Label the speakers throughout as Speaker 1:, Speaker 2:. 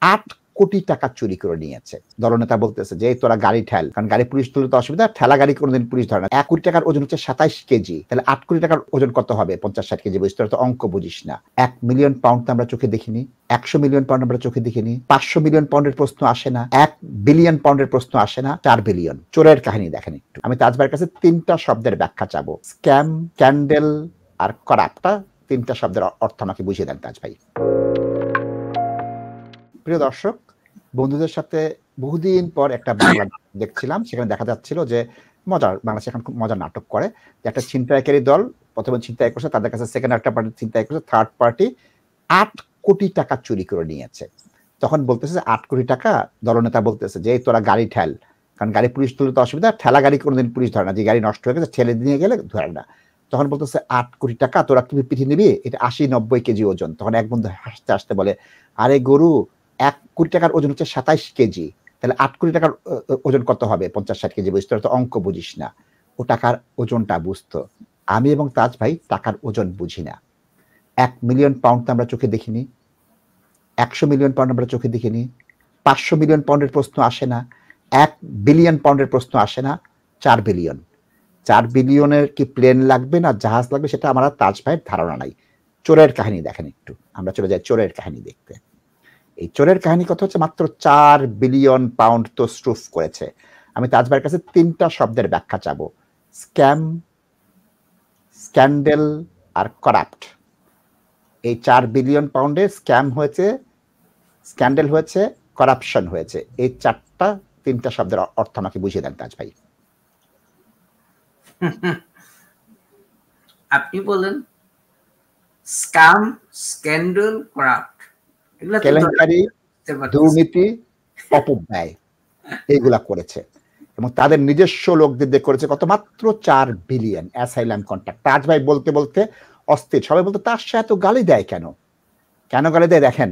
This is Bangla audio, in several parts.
Speaker 1: 8 কোটি টাকা চুরি করে নিয়েছে। দলনেতা বলতেছে যে তোরা গাড়ি ঠেল, কারণ গাড়ি পুলিশ তুলে তো অসুবিধা, ঠেলা গাড়ি কোনোদিন পুলিশ ধরে না। 1 কোটি টাকার ওজন হচ্ছে 27 কেজি, তাহলে 8 কোটি টাকার ওজন কত হবে? 50-60 কেজি। বুঝতে তো অঙ্ক বুঝিস না। 1 মিলিয়ন পাউন্ড তো আমরা চোখে দেখিনি, 100 মিলিয়ন পাউন্ড আমরা চোখে দেখিনি, 500 মিলিয়ন পাউন্ডের প্রশ্ন আসে না, 1 বিলিয়ন পাউন্ডের প্রশ্ন আসে না, 4 বিলিয়ন। চোরের কাহিনী দেখেন একটু। আমি তাজ ভাইয়ের কাছে 3টা শব্দের ব্যাখ্যা চাবো, স্ক্যাম, ক্যান্ডেল আর করাপ্টটা। 3টা শব্দের অর্থ আমাকে বুঝিয়ে দেন তাজ ভাই। প্রিয় দর্শক, বন্ধুদের সাথে বহুদিন পর একটা বাংলা দেখছিলাম, সেখানে দেখা যাচ্ছিল যে মজার, বাংলাদেশ এখন খুব মজার নাটক করে যে একটা ছিনতাইকারী দল প্রথমে ছিনতাই করছে, তাদের কাছে সেকেন্ড একটা পার্টি ছিনতাই করছে, থার্ড পার্টি 8 কোটি টাকা চুরি করে নিয়েছে। তখন বলতেছে যে 8 কোটি টাকা, দলনেতা বলতেছে যে তোরা গাড়ি ঠেল, কারণ গাড়ি পুলিশ তুলে তো অসুবিধা, ঠেলা গাড়ি কোনোদিন পুলিশ ধরে না, যে গাড়ি নষ্ট হয়ে গেছে ঠেলে নিয়ে গেলে ধরে না। তখন বলতেছে 8 কোটি টাকা তোরা কি পিঠে নিবি? এটা 80-90 কেজি ওজন। তখন এক বন্ধু হাসতে হাসতে বলে, আরে গরু, 1 কোটি টাকার ওজন হচ্ছে 27 কেজি, তাহলে 8 কোটি টাকার ওজন কত হবে? 50-60 কেজি। বুঝতে তো অঙ্ক বুঝিস না। ও টাকার ওজনটা বুঝতো। আমি এবং তাজ ভাই টাকার ওজন বুঝি না। 1 মিলিয়ন পাউন্ড তো আমরা চোখে দেখিনি, 100 মিলিয়ন পাউন্ড আমরা চোখে দেখিনি, 500 মিলিয়ন পাউন্ডের প্রশ্ন আসে না, 1 বিলিয়ন পাউন্ডের প্রশ্ন আসে না, 4 বিলিয়ন। 4 বিলিয়নের কি প্লেন লাগবে না জাহাজ লাগবে সেটা আমার তাজ ভাইয়ের ধারণা নাই। চোরের কাহিনী দেখেন একটু। আমরা চলে যাই চোরের কাহিনী দেখতে। এই চোরের কাহিনী কথা হচ্ছে মাত্র 4 বিলিয়ন পাউন্ড তো স্ট্রুফ করেছে। আমি তাজ ভাইয়ের কাছে 3টা শব্দের ব্যাখ্যা চাবো, স্ক্যাম, স্ক্যান্ডেল আর করাপ্ট। এই 4 বিলিয়ন পাউন্ডে স্ক্যাম হয়েছে, স্ক্যান্ডেল হয়েছে, করাপশন হয়েছে। এই 3টা শব্দের অর্থ আমাকে বুঝিয়ে দেন তাজ ভাই।
Speaker 2: আপনি বলেন স্ক্যাম, স্ক্যান্ডাল, করাপ্ট।
Speaker 1: কেলেঙ্কারি, দুর্নীতি, অপব্যয় এইগুলা করেছে এবং তাদের নিজস্ব লোকদের দিয়ে করেছে কত? মাত্র 4 বিলিয়ন। Asylum contract. তাজ ভাই বলতে বলতে অস্থির। সবাই বলতো তার সাথে এত গালি দেয় কেন? কেন গালি দেয় দেখেন।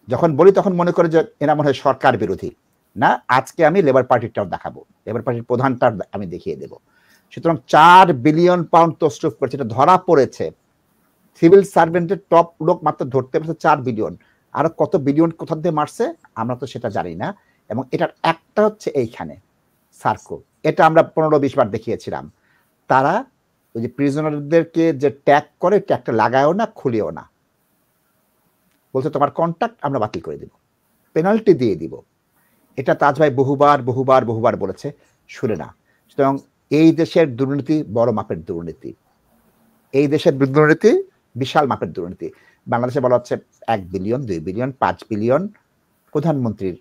Speaker 1: যখন বলি তখন মনে করে যে এরা মনে হয় সরকার বিরোধী। না, আজকে আমি লেবার পার্টিটাও দেখাবো, লেবার পার্টির প্রধানটার আমি দেখিয়ে দেব। সুতরাং 4 বিলিয়ন পাউন্ড তসরুফ করেছে, এটা ধরা পড়েছে। সিভিল সার্ভেন্টের টপ লোক মাত্র ধরতে পারছে 4 বিলিয়ন। আরো কত বিলিয়ন কোথা দিয়ে মারছে আমরা তো সেটা জানি না। এবং এটার একটা হচ্ছে এইখানে সার্কো, এটা আমরা 15-20 বার দেখিয়েছিলাম। তারা ওই যে প্রিজনারদেরকে যে ট্যাগ করে, ট্যাগটা লাগায়ও না, খুলিও না, বলছে তোমার কন্ট্রাক্ট আমরা বাতিল করে দিব, পেনাল্টি দিয়ে দিব। এটা তাজ ভাই বহুবার বহুবার বহুবার বলেছে, শুনে না। সুতরাং এই দেশের দুর্নীতি বড় মাপের দুর্নীতি, এই দেশের দুর্নীতি বিশাল মাপের দুর্নীতি। বাংলাদেশে বলা হচ্ছে 1 বিলিয়ন, 2 বিলিয়ন, 5 বিলিয়ন প্রধানমন্ত্রীর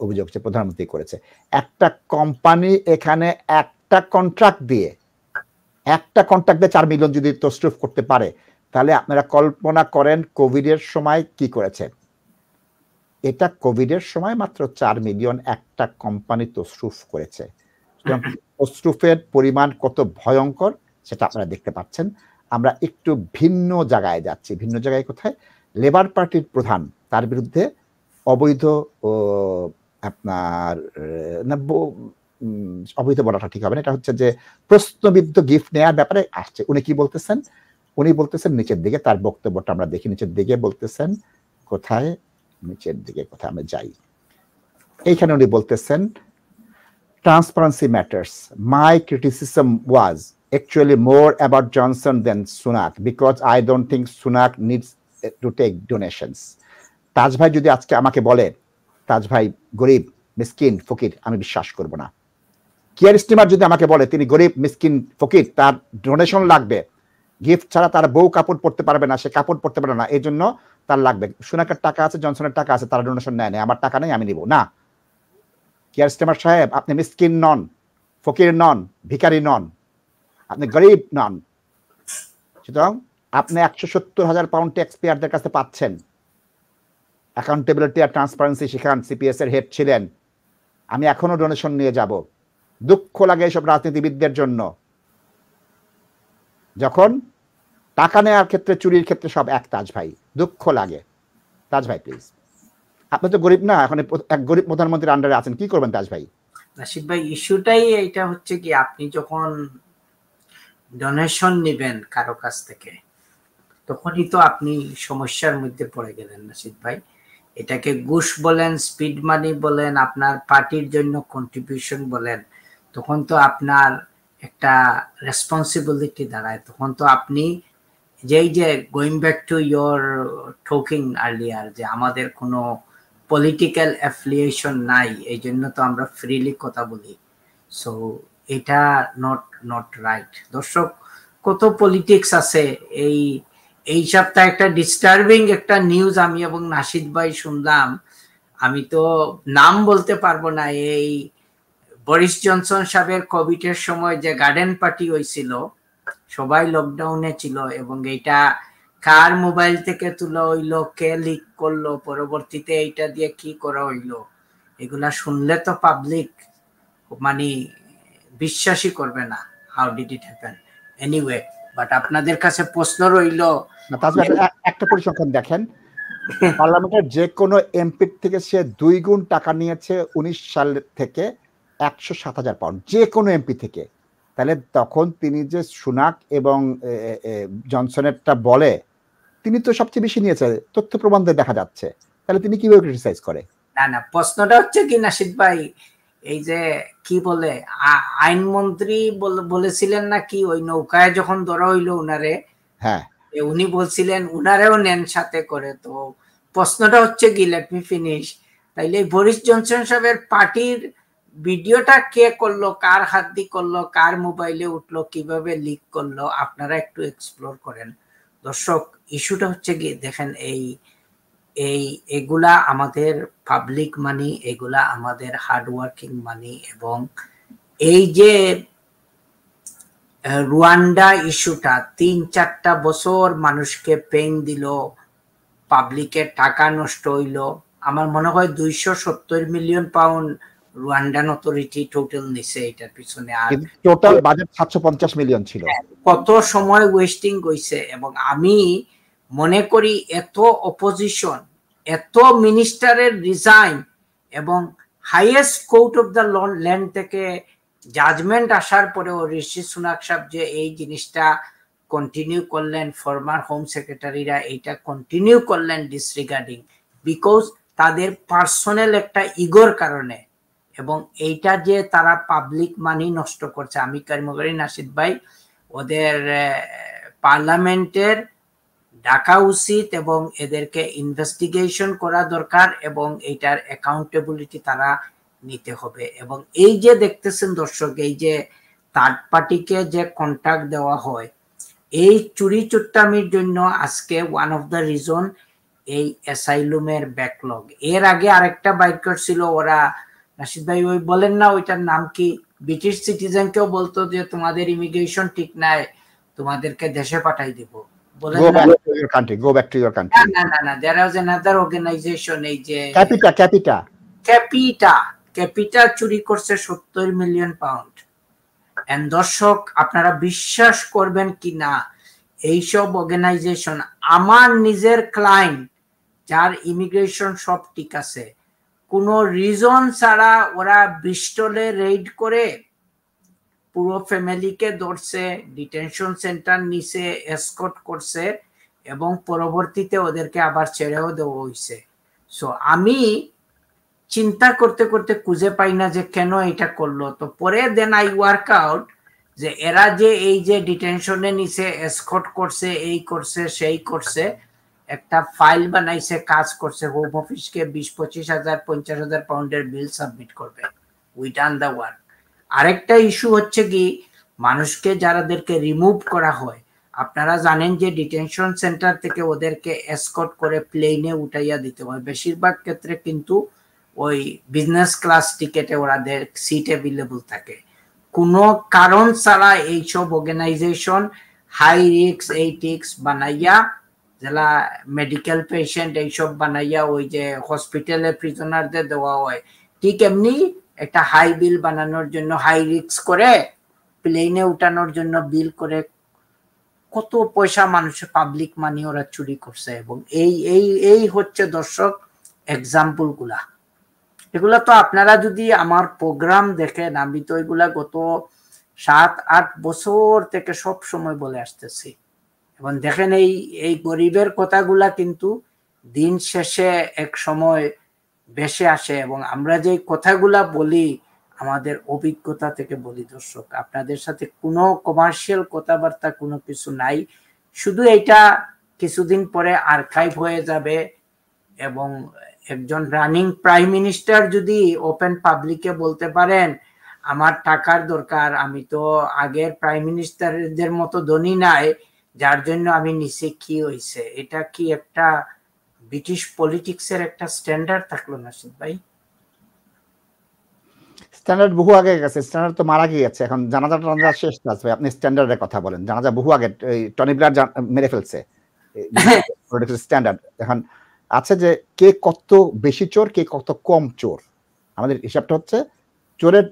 Speaker 1: অভিযোগ হচ্ছে, প্রধানমন্ত্রী করেছে। একটা কোম্পানি এখানে একটা কন্ট্রাক্ট দিয়ে 4 মিলিয়ন যদি তসরুফ করতে পারে, তাহলে আপনারা কল্পনা করেন কোভিডের সময় কি করেছে। এটা কোভিডের সময় মাত্র 4 মিলিয়ন একটা কোম্পানি তসরুফ করেছে। তসরুফের পরিমাণ কত ভয়ঙ্কর সেটা আপনারা দেখতে পাচ্ছেন। আমরা একটু ভিন্ন জায়গায় যাচ্ছি। ভিন্ন জায়গায় কোথায়? লেবার পার্টির প্রধান, তার বিরুদ্ধে অবৈধ ও আপনার অবৈধ বলাটা ঠিক হবে না, এটা হচ্ছে যে প্রশ্নবিদ্ধ গিফট নেওয়ার ব্যাপারে আসছে। উনি কি বলতেছেন? উনি বলতেছেন নিচের দিকে, তার বক্তব্যটা আমরা দেখি। নিচের দিকে বলতেছেন, কোথায়? নিচের দিকে কোথায় আমরা যাই, এইখানে উনি বলতেছেন, transparency matters. My criticism was actually more about Johnson than Sunak because I don't think Sunak needs to take donations. তাজ ভাই যদি আজকে আমাকে বলে তাজ ভাই গরিব, মিসকিন, ফকির, আমি বিশ্বাস করব না। কিয়ার স্টিমার যদি আমাকে বলে তিনি গরিব, মিসকিন, ফকির, তার ডোনেশন লাগবে, গিফট ছাড়া তার বউ কাপড় পরতে পারবে না, সে কাপড় পরতে পারে না, এই জন্য তার লাগবে। সুনাকের টাকা আছে, জনসনের টাকা আছে, তারা ডোনেশন নেয় না, আমার টাকা নেই, আমি নিব না। কিয়ার স্টিমার সাহেব, আপনি মিসকিন নন, ফকির নন, ভিখারি নন, আপনি গরিব নন। সুতরাং আপনি 170,000 পাউন্ড ট্যাক্স পেয়ারদের কাছে পাচ্ছেন। অ্যাকাউন্টেবিলিটি আর ট্রান্সপারেন্সি শিখান, সিপিএস এর হেড ছিলেন। আমি এখনো ডোনেশন নিয়ে যাব। দুঃখ লাগে এসব রাজনীতিবিদদের জন্য, যখন টাকা নেওয়ার ক্ষেত্রে, চুরির ক্ষেত্রে সব এক। তাজ ভাই, দুঃখ লাগে। তাজ ভাই প্লিজ, আপনি তো গরিব না, এখন এক গরিব প্রধানমন্ত্রীর আন্ডারে আছেন, কি করবেন তাজ ভাই?
Speaker 2: নাসিদ ভাই, ইস্যুটাই এটা হচ্ছে কি, আপনি যখন ডোনেশন নেবেন কারো কাছ থেকে, তখনই তো আপনি সমস্যার মধ্যে পড়ে গেলেন নাসিদ ভাই। এটাকে ঘুষ বলেন, স্পিড মানি বলেন, আপনার পার্টির জন্য কন্ট্রিবিউশন বলেন, তখন তো আপনার একটা রেসপন্সিবিলিটি দাঁড়ায়। তখন তো আপনি যেই যে going back to your talking earlier, যে আমাদের কোনো পলিটিক্যাল অ্যাফিলিয়েশন নাই, এই জন্য তো আমরা ফ্রিলি কথা বলি। সো এটা নট রাইট। দর্শক, কত পলিটিক্স আছে। এই সপ্তাহে একটা ডিস্টার্বিং একটা নিউজ আমি এবং নাশিদ ভাই শুনলাম। আমি তো নাম বলতে পারবো না। এই বরিস জনসন সাহেবের কোভিডের সময় যে গার্ডেন পার্টি হয়েছিল, সবাই লকডাউনে ছিল, এবং এটা কার মোবাইল থেকে তোলা হইলো, কে লিক করলো, পরবর্তীতে এইটা দিয়ে কি করা হইলো, এগুলা শুনলে তো পাবলিক মানে বিশ্বাসই করবে না। How did it happen anyway. But আপনাদের কাছে প্রশ্ন রইল,
Speaker 1: একটা পরিসংখ্যান দেখেন, পার্লামেন্টের যে কোনো এমপি থেকে সে 2 গুণ টাকা নিয়েছে 19 সাল থেকে 107,000 পাউন্ড, যে কোনো এমপি থেকে। তাহলে তখন তিনি যে সুনাক এবং জনসনেরটা বলে, তিনি তো সবচেয়ে বেশি নিয়েছে, তথ্য প্রমাণ দেখা যাচ্ছে। তাহলে তিনি কিভাবে ক্রিটিসাইজ করে?
Speaker 2: না, প্রশ্নটা হচ্ছে কি নাশিদ ভাই, এই যে কি বলে আইনমন্ত্রী বলেছিলেন নাকি ওই নৌকায় যখন ধরা হইলো উনারে,
Speaker 1: হ্যাঁ,
Speaker 2: উনি বলছিলেন উনারেও নেন সাথে করে। তো প্রশ্নটা হচ্ছে কি, লেট মি ফিনিশ, তাইলে বরিস জনসন সাহেবের পার্টির ভিডিওটা কে করলো, কার হাত দিয়ে করলো, কার মোবাইলে উঠলো, কিভাবে লিক করলো, আপনারা একটু এক্সপ্লোর করেন। দর্শক, ইস্যুটা হচ্ছে কি, দেখেন এগুলা আমাদের পাবলিক মানি, এগুলা আমাদের হার্ডওয়ার্কিং মানি, এবং এই যে রুয়ান্ডা ইস্যুটা 3-4টা বছর মানুষকে পেইন দিল, পাবলিকের টাকা নষ্ট হইল। আমার মনে হয় 270 million pound Rwandan authority total নিছে এটার পিছনে, আর
Speaker 1: টোটাল বাজেট 750 মিলিয়ন ছিল।
Speaker 2: কত সময় ওয়েস্টিং হইছে। এবং আমি মনে করি এত অপোজিশন, এত মিনিস্টারের রিজাইন, এবং highest court of the land থেকে জাজমেন্ট আসার পরেও ঋষি সুনাক সাহেব যে এই জিনিসটা কন্টিনিউ করলেন, ফরমার হোম সেক্রেটারিরা এইটা কন্টিনিউ করলেন ডিসরিগার্ডিং, বিকজ তাদের পার্সোনাল একটা ইগোর কারণে। এবং এইটা যে তারা পাবলিক মানি নষ্ট করছে, আমি কর্মকারী নাশিদ ভাই, ওদের পার্লামেন্টের ডাকা উচিত এবং এদেরকে ইনভেস্টিগেশন করা দরকার, এবং এটার অ্যাকাউন্টেবিলিটি তারা নিতে হবে। এবং এই যে দেখতেছেন দর্শক, এই যে থার্ড পার্টিকে যে কন্ট্রাক্ট দেওয়া হয়, এই চুরি চুট্টামির জন্য আজকে ওয়ান অফ দ্য রিজন এই অ্যাসাইলুমের ব্যাকলগ। এর আগে আরেকটা বাইক করছিল ওরা, নাশিদ ভাই ওই বলেন না ওইটার নাম কি, ব্রিটিশ সিটিজেনকেও বলতো যে তোমাদের ইমিগ্রেশন ঠিক নাই, তোমাদেরকে দেশে পাঠাই দিব, বলেন না।
Speaker 1: Go back to your country.
Speaker 2: না, there was another organization, এই যে ক্যাপিটা চুরি করছে 70 মিলিয়ন পাউন্ড। এন্ড দর্শক, আপনারা বিশ্বাস করবেন কি না, এইসব অর্গানাইজেশন, আমার নিজের ক্লায়েন্ট যার ইমিগ্রেশন সব ঠিক আছে, কোনো রিজন ছাড়া ওরা ব্রিস্টলে রেইড করে পুরো ফ্যামিলিকে ধরছে, ডিটেনশন সেন্টার নিচে এসকর্ট করছে, এবং পরবর্তীতে ওদেরকে আবার ছেড়েও দেওয়া হয়েছে। সো আমি চিন্তা করতে করতে খুঁজে পাই না যে কেন এটা করলো। তো পরে দেন আই ওয়ার্ক আউট যে এরা যে এই যে ডিটেনশনে নিচে এসকর্ট করছে, এই করছে সেই করছে, একটা ফাইল বানাইছে, কাজ করছে, হোম অফিসকে 20-25 হাজার 50 হাজার পাউন্ডের বিল সাবমিট করবে। We done the work. আরেকটা ইস্যু হচ্ছে কি, মানুষকে যারাদেরকে রিমুভ করা হয়, আপনারা জানেন যে ডিটেনশন সেন্টার থেকে ওদেরকে এসকর্ট করে প্লেনে উঠাইয়া দিতে হয়। বেশিরভাগ ক্ষেত্রে কিন্তু ওই বিজনেস ক্লাস টিকেটে ওরাদের সিট অ্যাভেলেবল থাকে। কোনো কারণ ছাড়া এইসব অর্গানাইজেশন হাই রিস্ক এই টিক্স বানাইয়া, যারা মেডিকেল পেশেন্ট এইসব বানাইয়া ওই যে হসপিটালে প্রিজনারদের দেওয়া হয়, ঠিক এমনি একটা হাই বিল বানানোর জন্য, হাই রিস্ক করে প্লেনে উঠানোর জন্য বিল করে কত পয়সা মানুষের পাবলিক মানি ওরা চুরি করছে। এবং এই হচ্ছে দর্শক এক্সাম্পল গুলা। এগুলা তো আপনারা যদি আমার প্রোগ্রাম দেখেন, আমি তো এগুলা গত 7-8 বছর থেকে সব সময় বলে আসতেছি। এবং দেখেন এই গরিবের কথাগুলা কিন্তু দিন শেষে এক সময় ভেসে আসে, এবং আমরা যে কথাগুলা বলি আমাদের অভিজ্ঞতা থেকে বলি দর্শক। আপনাদের সাথে কোনো কমার্শিয়াল কথাবার্তা কোনো কিছু নাই, শুধু এটা কিছুদিন পরে আর্কাইভ হয়ে যাবে, এবং একজন রানিং প্রাইম মিনিস্টার যদি ওপেন পাবলিকে বলতে পারেন আমার টাকার দরকার, আমি তো আগের প্রাইম মিনিস্টারদের মতো ধনী নাই, যার জন্য আমি নিচে কি হয়েছে, এটা কি একটা ব্রিটিশ পলিটিক্সের একটা স্ট্যান্ডার্ড থাকলো নাসিদ ভাই?
Speaker 1: স্ট্যান্ডার্ড বহু আগে গেছে, স্ট্যান্ডার্ড তো মারা গিয়েছে, এখন জানাজা টানাজা শেষ কাজ ভাই। আপনি স্ট্যান্ডার্ডের কথা বলেন, জানাজা বহু আগে টনি ব্লেয়ার মেরে ফেলছে স্ট্যান্ডার্ড। এখন আছে যে কে কত বেশি চোর, কে কত কম চোর, আমাদের হিসাবটা হচ্ছে চোরের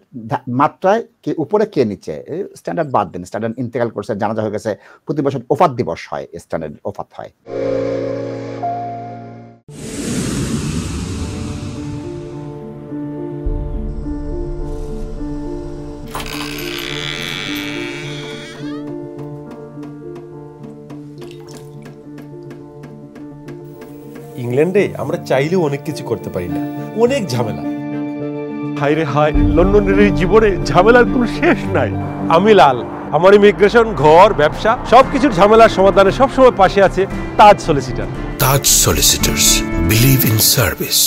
Speaker 1: মাত্রায় কে উপরে কে নিচে। স্ট্যান্ডার্ড বাদ দিন, স্ট্যান্ডার্ড ইন্তেকাল করছে, জানাজা হয়ে গেছে, প্রতি বছর ওফাত দিবস হয়, স্ট্যান্ডার্ড ওফাত হয়।
Speaker 3: ইংল্যান্ডে আমরা চাইলেও অনেক কিছু করতে পারি না, অনেক ঝামেলা। হায় রে হায়, লন্ডনের এই জীবনে ঝামেলার কোনো শেষ নাই। আমি লাল, আমার ইমিগ্রেশন, ঘর, ব্যবসা সবকিছুর ঝামেলার সমাধানে সবসময় পাশে আছে Taj solicitor.
Speaker 4: Taj solicitors, believe in service.